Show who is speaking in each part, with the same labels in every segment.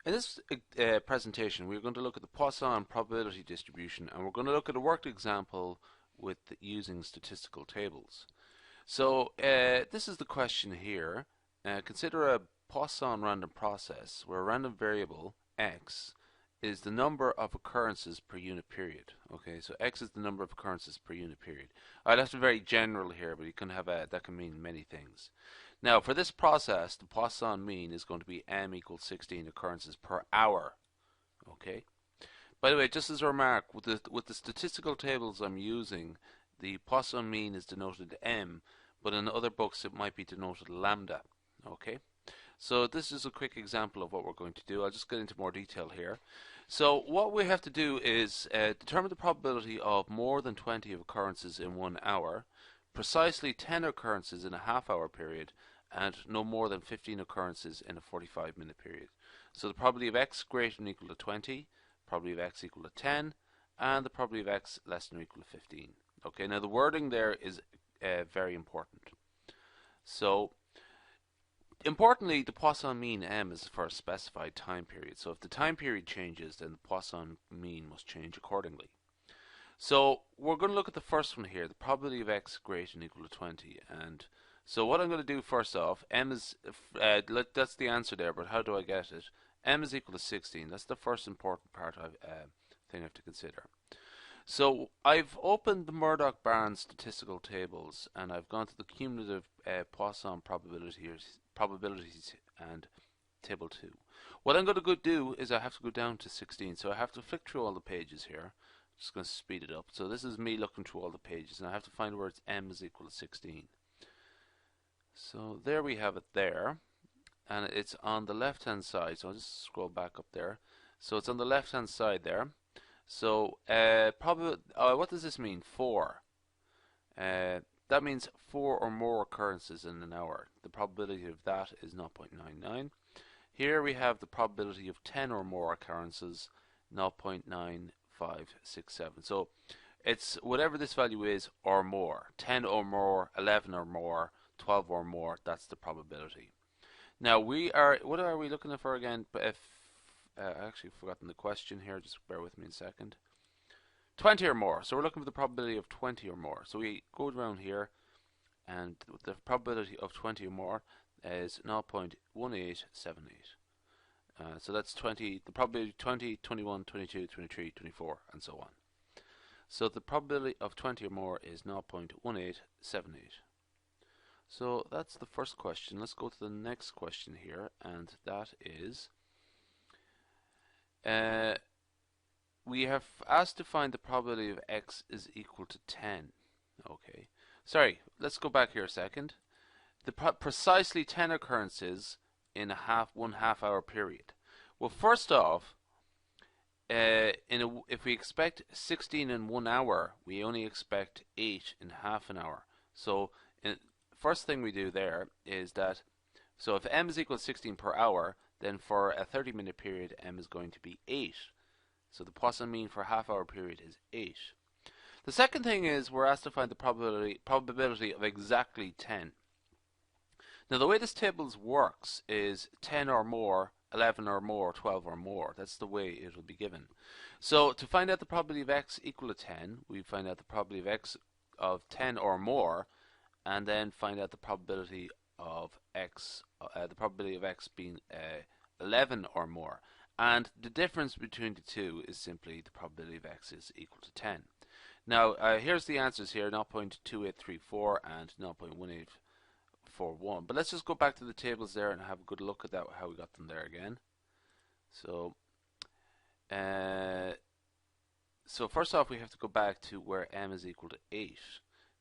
Speaker 1: In this presentation, we're going to look at the Poisson probability distribution, and we're going to look at a worked example with using statistical tables. So this is the question here. Consider a Poisson random process where a random variable, x, is the number of occurrences per unit period. Okay, so x is the number of occurrences per unit period. That's very general here, but you can have that can mean many things. Now, for this process, the Poisson mean is going to be m equals 16 occurrences per hour. Okay. By the way, just as a remark, with the statistical tables I'm using, the Poisson mean is denoted m, but in other books it might be denoted lambda. Okay. So this is a quick example of what we're going to do. I'll just get into more detail here. So what we have to do is determine the probability of more than 20 of occurrences in 1 hour, precisely 10 occurrences in a half-hour period, and no more than 15 occurrences in a 45-minute period. So the probability of x greater than or equal to 20, probability of x equal to 10, and the probability of x less than or equal to 15. Okay, now the wording there is very important. So importantly, the Poisson mean m is for a specified time period. So if the time period changes, then the Poisson mean must change accordingly. So we're going to look at the first one here, the probability of x greater than or equal to 20. And so what I'm going to do first off, m is, that's the answer there, but how do I get it? M is equal to 16. That's the first important thing I have to consider. So I've opened the Murdoch-Barnes statistical tables, and I've gone to the cumulative Poisson probabilities and table 2. What I'm going to do is I have to go down to 16, so I have to flick through all the pages here. Just going to speed it up. So this is me looking through all the pages, and I have to find where it's m is equal to 16. So there we have it there, and it's on the left hand side. So I'll just scroll back up there. So it's on the left hand side there. So what does this mean? 4. That means 4 or more occurrences in an hour. The probability of that is 0.99. Here we have the probability of 10 or more occurrences, 0.9567. So it's whatever this value is or more. 10 or more, 11 or more, 12 or more, that's the probability. Now what are we looking for again? If I actually forgotten the question here, just bear with me a second. 20 or more. So we're looking for the probability of 20 or more. So we go around here, and the probability of 20 or more is 0.1878. So that's 20, the probability of 20, 21, 22, 23, 24, and so on. So the probability of 20 or more is 0.1878. So that's the first question. Let's go to the next question here, and that is we have asked to find the probability of x is equal to 10. Okay. Sorry, let's go back here a second. The precisely 10 occurrences in one half hour period. Well, first off, if we expect 16 in 1 hour, we only expect 8 in half an hour. So first thing we do there is that, so if m is equal to 16 per hour, then for a 30-minute period, m is going to be 8. So the Poisson mean for a half-hour period is 8. The second thing is we're asked to find the probability of exactly 10. Now the way this table works is 10 or more, 11 or more, 12 or more. That's the way it will be given. So to find out the probability of x equal to 10, we find out the probability of x of 10 or more, and then find out the probability of x being 11 or more. And the difference between the two is simply the probability of x is equal to 10. Now, here's the answers here, 0.2834 and 0.1841. But let's just go back to the tables there and have a good look at that, how we got them there again. So first off, we have to go back to where m is equal to 8.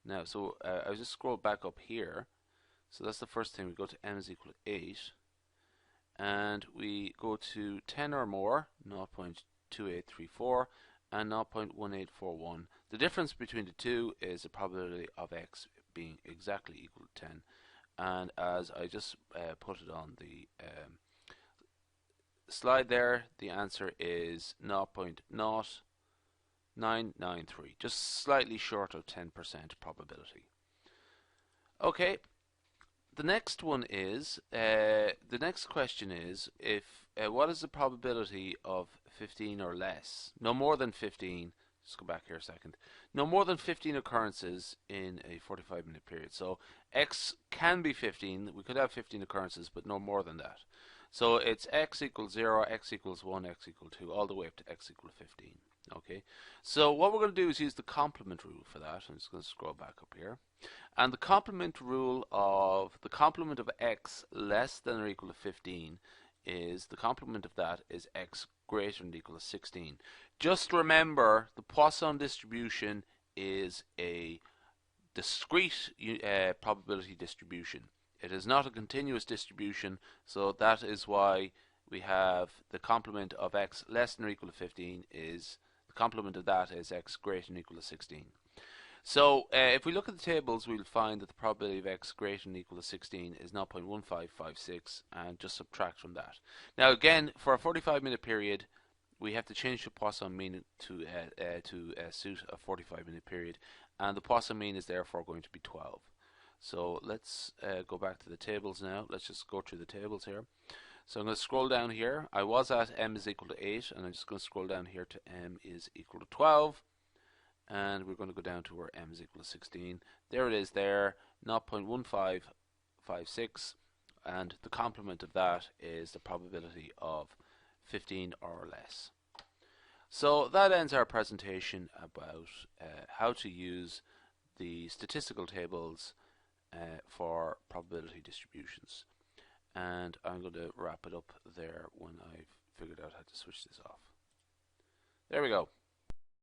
Speaker 1: Now, so I'll just scroll back up here. So that's the first thing. We go to m is equal to 8. And we go to 10 or more, 0.2834 and 0.1841. The difference between the two is the probability of x being exactly equal to 10. And as I just put it on the slide there, the answer is 0.0993, just slightly short of 10% probability. Okay. the next one is, the next question is, if what is the probability of 15 or less, no more than 15, let's go back here a second, no more than 15 occurrences in a 45-minute period. So x can be 15, we could have 15 occurrences, but no more than that. So it's x equals 0, x equals 1, x equals 2, all the way up to x equals 15. Okay, so what we're going to do is use the complement rule for that. I'm just going to scroll back up here. And the complement rule of the complement of x less than or equal to 15 is, the complement of that is x greater than or equal to 16. Just remember, the Poisson distribution is a discrete probability distribution. It is not a continuous distribution, so that is why we have the complement of x less than or equal to 15 is, the complement of that is x greater than or equal to 16. So if we look at the tables, we'll find that the probability of x greater than or equal to 16 is 0.1556, and just subtract from that. Now again, for a 45-minute period, we have to change the Poisson mean to suit a 45-minute period, and the Poisson mean is therefore going to be 12. So let's go back to the tables now. Let's just go through the tables here. So I'm going to scroll down here. I was at m is equal to 8, and I'm just going to scroll down here to m is equal to 12. And we're going to go down to where m is equal to 16. There it is there, 0.1556, and the complement of that is the probability of 15 or less. So that ends our presentation about how to use the statistical tables for probability distributions. And I'm going to wrap it up there when I've figured out how to switch this off. There we go.